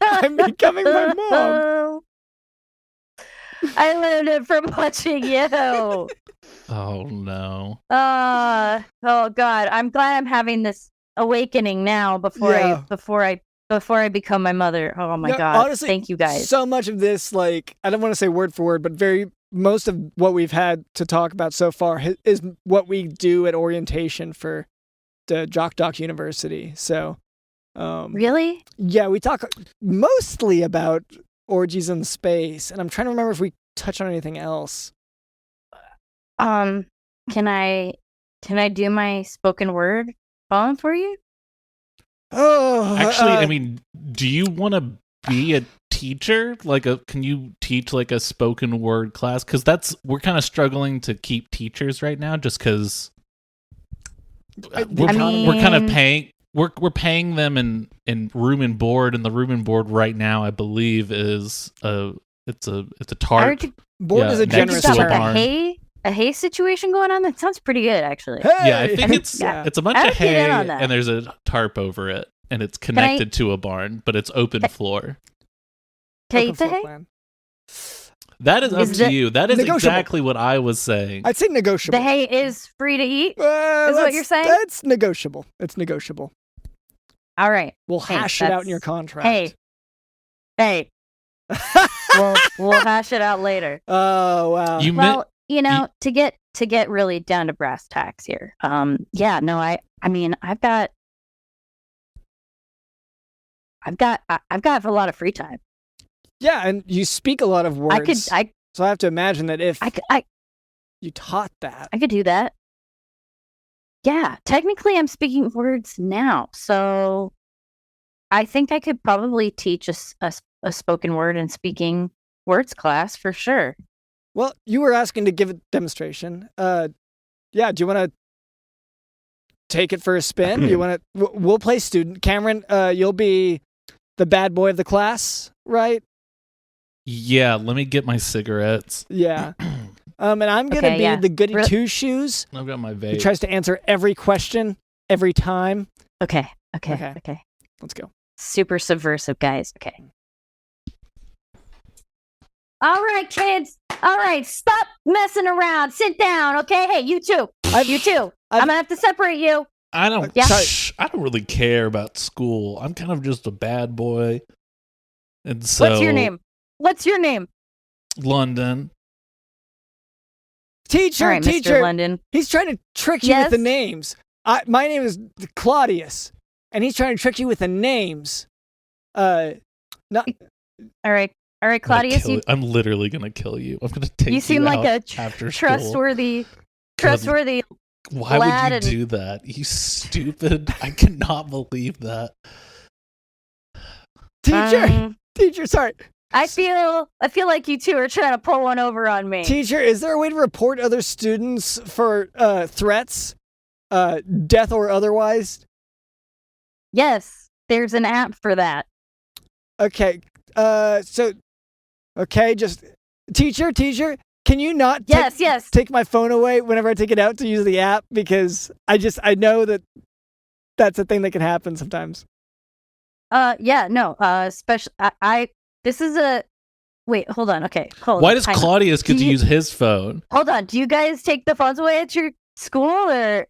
I'm becoming my mom. I learned it from watching you. Oh no. Oh God! I'm glad I'm having this awakening now before Yeah. I become my mother. Oh my No, God! honestly, Thank you guys. So much of this, like, I don't want to say word for word, but most of what we've had to talk about so far is what we do at orientation for the Jock Doc University. So, Really? yeah, we talk mostly about orgies in space, and I'm trying to remember if we touch on anything else. Can I do my spoken word poem for you? Oh, Actually, I mean, do you want to be a teacher? Can you teach like a spoken word class? Because we're kind of struggling to keep teachers right now, just because we're kind of paying. We're paying them in room and board, and the room and board right now, I believe, is it's a tart. board is a next generous to a like term. barn. a hay situation going on. That sounds pretty good, actually. Hey! Yeah, I think it's a bunch I of would get hay in on that. and there's a tarp over it, and it's connected to a barn, but it's open floor. Can I Open eat the floor hay? plan. That is up Is to it you. That is negotiable? exactly what I was saying. I'd say negotiable. The hay is free to eat. Is what you're saying? That's negotiable. It's negotiable. All right. We'll Hey, hash it out in your that's- contract. Hey, we'll hash it out later. Oh wow. You Well, to get really down to brass tacks here. Yeah, no, I mean, I've got a lot of free time. Yeah, and you speak a lot of words. I so I have to imagine that if I you taught that. could do that. Yeah, technically I'm speaking words now, so I think I could probably teach a spoken word and speaking words class for sure. Well, you were asking to give a demonstration. Yeah, do you want to take it for a spin? Do you want to? We'll play student. Cameron, you'll be the bad boy of the class, right? Yeah, let me get my cigarettes. Yeah. And I'm gonna Okay, be yeah. the goody Re- two shoes I've got my who vape. tries to answer every question every time. Okay. Okay. Let's go. Super subversive, guys. Okay. All right, kids. All right, stop messing around. Sit down, okay? Hey, you too. You too. I'm gonna have to separate you. I don't. Yeah. I don't really care about school. I'm kind of just a bad boy, and so. What's your name? What's your name? London. Teacher, All right, teacher. Mr. London. He's trying to trick you with the Yes? names. My name is Claudius, and he's trying to trick you with the names. All right, Claudius. I'm literally gonna kill you. I'm gonna take you. You seem like out a after school. trustworthy. Why lad would you and- do that? You stupid! I cannot believe that. Teacher, teacher, sorry. I feel like you two are trying to pull one over on me. Teacher, is there a way to report other students for threats, death or otherwise? Yes, there's an app for that. Okay. Just teacher, can you not Yes. take my phone away whenever I take it out to use the app? Because I know that's a thing that can happen sometimes. Special. This is a. Wait, hold on. Okay, hold on. Why does Claudius get to use his phone? Hold on. Do you guys take the phones away at your school, or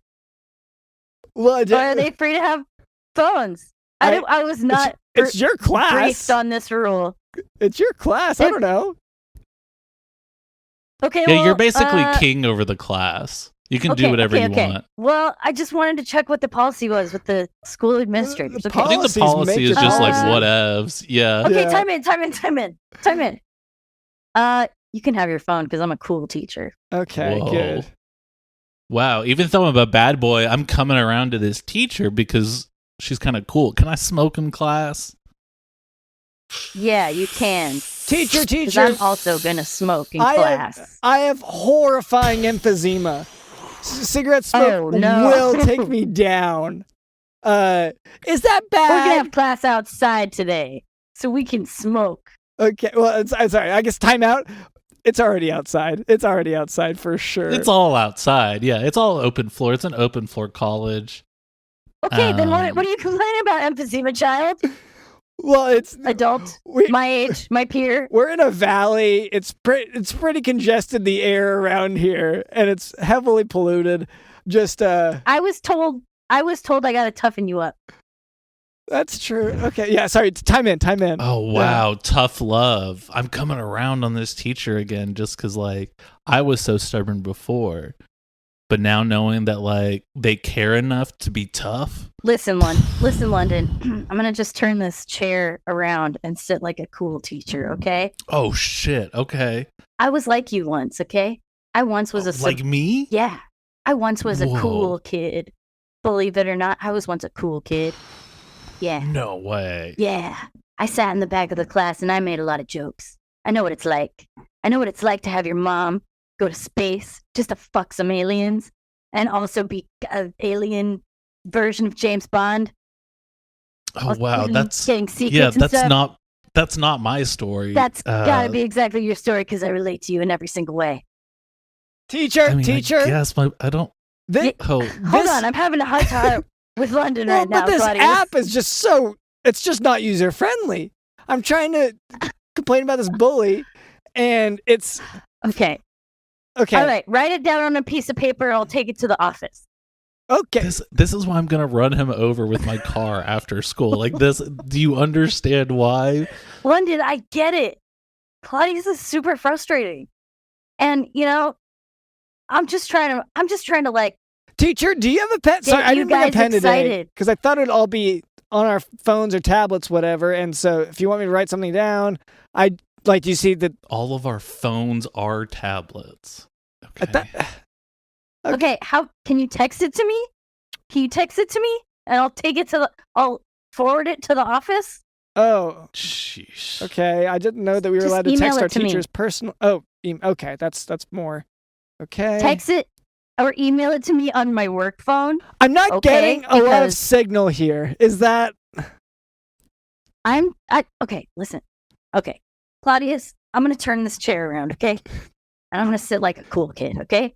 are they free to have phones? I was not. It's your class. Briefed on this rule. It's your class. I don't know. Okay. Yeah, well, you're basically king over the class. You can do whatever you want. Well, I just wanted to check what the policy was with the school administrators. Okay. I think the policy is just like whatevs. Yeah. Okay, time in. You can have your phone because I'm a cool teacher. Okay, good. Wow, even though I'm a bad boy, I'm coming around to this teacher because she's kind of cool. Can I smoke in class? Yeah, you can. Teacher. I'm also gonna smoke in class. I have horrifying emphysema. Cigarette smoke will take me down. Is that bad? We're gonna have class outside today, so we can smoke. Okay, well, I'm sorry. I guess timeout. It's already outside. It's already outside for sure. It's all outside. Yeah, it's all open floor. It's an open floor college. Okay, then what are you complaining about, emphysema child? Well, it's adult, my age, my peer. We're in a valley. It's pretty congested, the air around here, and it's heavily polluted. I was told I gotta toughen you up. That's true. Okay, yeah. Sorry. Time in. Oh wow, tough love. I'm coming around on this teacher again, just because like I was so stubborn before, but now knowing that like they care enough to be tough. Listen, London. I'm gonna just turn this chair around and sit like a cool teacher. Okay. Oh shit. Okay. I was like you once. Okay. I once was like me. Yeah. I once was a cool kid. Believe it or not, I was once a cool kid. Yeah. No way. Yeah. I sat in the back of the class and I made a lot of jokes. I know what it's like. I know what it's like to have your mom go to space just to fuck some aliens and also be an alien version of James Bond. Oh wow, that's getting secrets. That's not my story. That's gotta be exactly your story because I relate to you in every single way. Teacher. Yes, I don't. Hold on, I'm having a hard time with London right now. But this app is just it's just not user friendly. I'm trying to complain about this bully, and it's okay. All right, write it down on a piece of paper, and I'll take it to the office. Okay. This is why I'm gonna run him over with my car after school. Like this. Do you understand why? London, I get it. Claudius is super frustrating, and I'm just trying to like. Teacher, do you have a pen? Sorry, I didn't bring a pen today because I thought it'd all be on our phones or tablets, whatever. And so, if you want me to write something down, I'd like you see that all of our phones are tablets. Okay. Okay. How can you text it to me? Can you text it to me, and I'll forward it to the office. Oh, jeez. Okay, I didn't know that we were allowed to text our teachers' personal. Oh, okay, that's more. Okay. Text it. Or email it to me on my work phone. I'm not getting a lot of signal here. Is that? Okay, listen. Okay, Claudius, I'm going to turn this chair around, okay? And I'm going to sit like a cool kid, okay?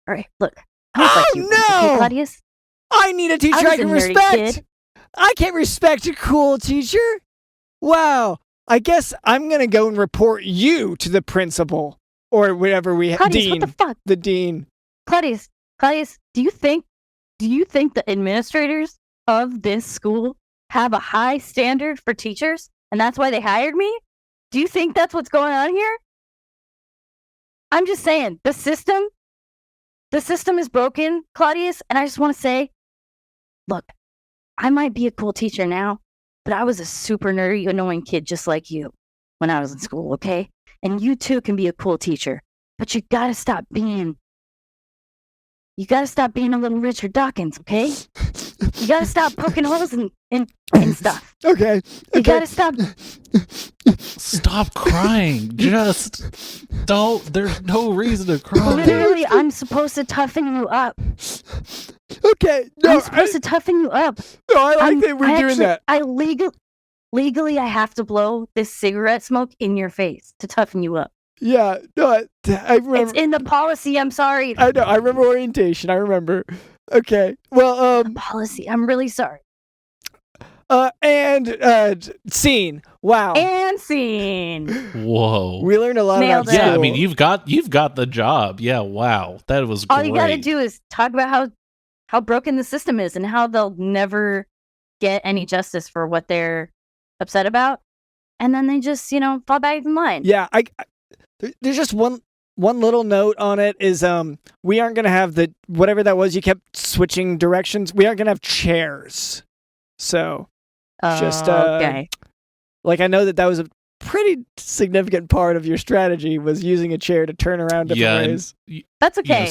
All right, look. Oh, no! Okay, Claudius? I need a teacher I can respect. Kid. I can't respect a cool teacher. Wow. I guess I'm going to go and report you to the principal. Or whatever Claudius, dean. What the fuck? The dean. Claudius, do you think the administrators of this school have a high standard for teachers and that's why they hired me? Do you think that's what's going on here? I'm just saying, the system is broken, Claudius, and I just want to say, look, I might be a cool teacher now, but I was a super nerdy, annoying kid just like you when I was in school, okay? And you too can be a cool teacher, but you gotta stop being a little Richard Dawkins, okay? You gotta stop poking holes in stuff. Okay. You gotta stop. Stop crying. Just don't. There's no reason to cry. Literally, I'm supposed to toughen you up. Okay. No, I'm supposed to toughen you up. No, I like that we're doing that. I legally, I have to blow this cigarette smoke in your face to toughen you up. Yeah. No, I remember. It's in the policy. I'm sorry. I know. I remember orientation. I remember. Okay. Well, policy. I'm really sorry. And scene. Wow. And scene. Whoa. We learned a lot Nailed about it. school. Yeah, I mean, you've got the job. Yeah, wow. That was great. All you gotta do is talk about how broken the system is and how they'll never get any justice for what they're upset about, and then they just fall back in line. Yeah, there's just one little note on it is we aren't gonna have the whatever that was. You kept switching directions. We aren't gonna have chairs. So just okay. Like I know that was a pretty significant part of your strategy was using a chair to turn around different ways. That's okay.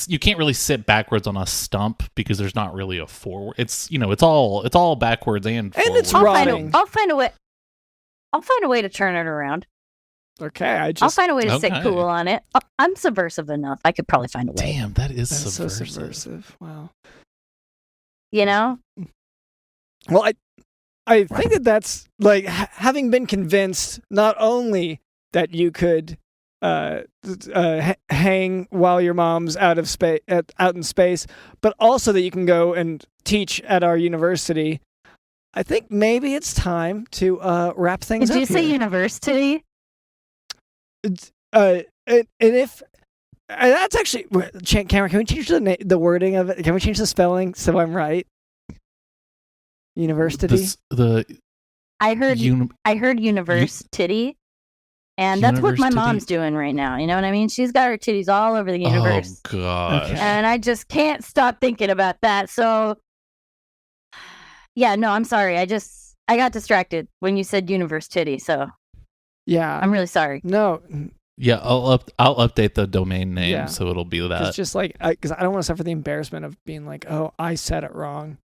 You can't really sit backwards on a stump because there's not really a forward. It's it's all backwards and forward. It's rotting. I'll find a way. I'll find a way to turn it around. Okay, I'll find a way to sit cool on it. I'm subversive enough. I could probably find a way. Damn, that's So subversive. subversive. Wow. Well, I think that's like having been convinced not only that you could hang while your mom's out in space, but also that you can go and teach at our university. I think maybe it's time to wrap things up. Did you say university? And if that's actually Cameron, can we change the wording of it? Can we change the spelling so I'm right? University. I heard university, and that's what my mom's doing right now. You know what I mean? She's got her titties all over the universe. Oh god! Okay. And I just can't stop thinking about that. So, yeah, no, I'm sorry. I got distracted when you said universe titty. So, Yeah, I'm really sorry. No. Yeah, I'll update the domain name so it'll be that. It's just like because I don't want to suffer the embarrassment of being like, oh, I said it wrong.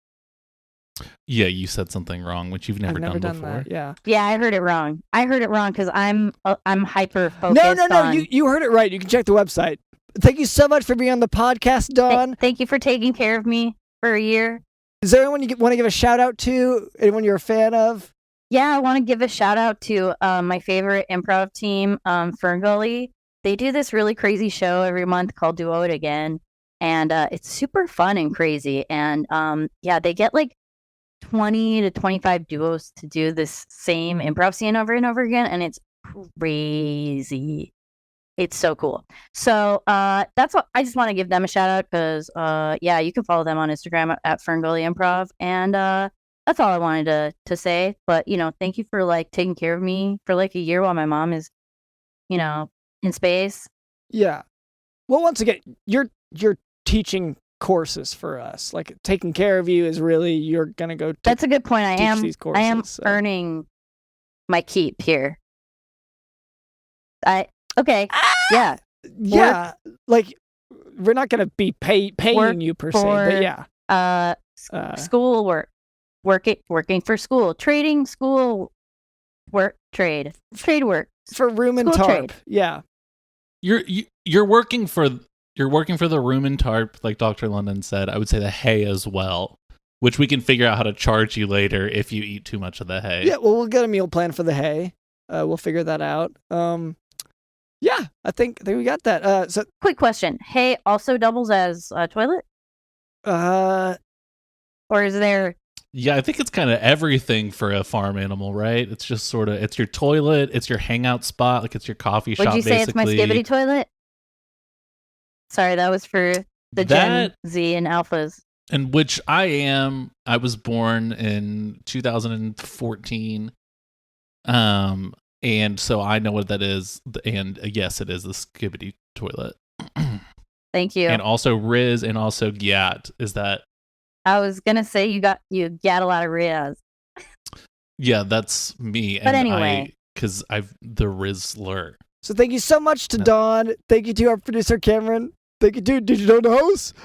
Yeah, you said something wrong, which you've never done before. That, yeah. Yeah, I heard it wrong. I heard it wrong because I'm hyper focused. No. You heard it right. You can check the website. Thank you so much for being on the podcast, Dawn. Thank you for taking care of me for a year. Is there anyone you want to give a shout out to? Anyone you're a fan of? Yeah, I want to give a shout out to my favorite improv team, Ferngully. They do this really crazy show every month called Duo It Again, and it's super fun and crazy. And they get like 20 to 25 duos to do this same improv scene over and over again, and it's crazy. It's so cool. So that's what I just want to give them a shout out because you can follow them on Instagram at Ferngully Improv, and that's all I wanted to say. But thank you for like taking care of me for like a year while my mom is in space. Yeah. Well, once again, you're teaching courses for us. Like taking care of you is really you're gonna go. That's a good point. I am courses, earning my keep here. Yeah. Like we're not gonna be paying you per se, but yeah. School work, working for school, trading school work, trade work for room and tarp. Trade. Yeah. You're working for the room and tarp, like Dr. London said. I would say the hay as well, which we can figure out how to charge you later if you eat too much of the hay. Yeah, well, we'll get a meal plan for the hay. We'll figure that out. Yeah, I think we got that. So, quick question: hay also doubles as a toilet? Or is there? Yeah, I think it's kind of everything for a farm animal, right? It's just sort of it's your toilet, it's your hangout spot, like it's your coffee shop. Would you say basically. It's my skibbity toilet? Sorry, that was for the Gen Z and Alphas. And which I was born in 2014. And so I know what that is. And yes, it is the skibbity toilet. Thank you. And also Riz and also Gyat. Is that? I was going to say you got a lot of Riz. Yeah, that's me. But anyway. Because the Rizzler. So thank you so much to Dawn. Thank you to our producer, Cameron. Thank you to Digital Host.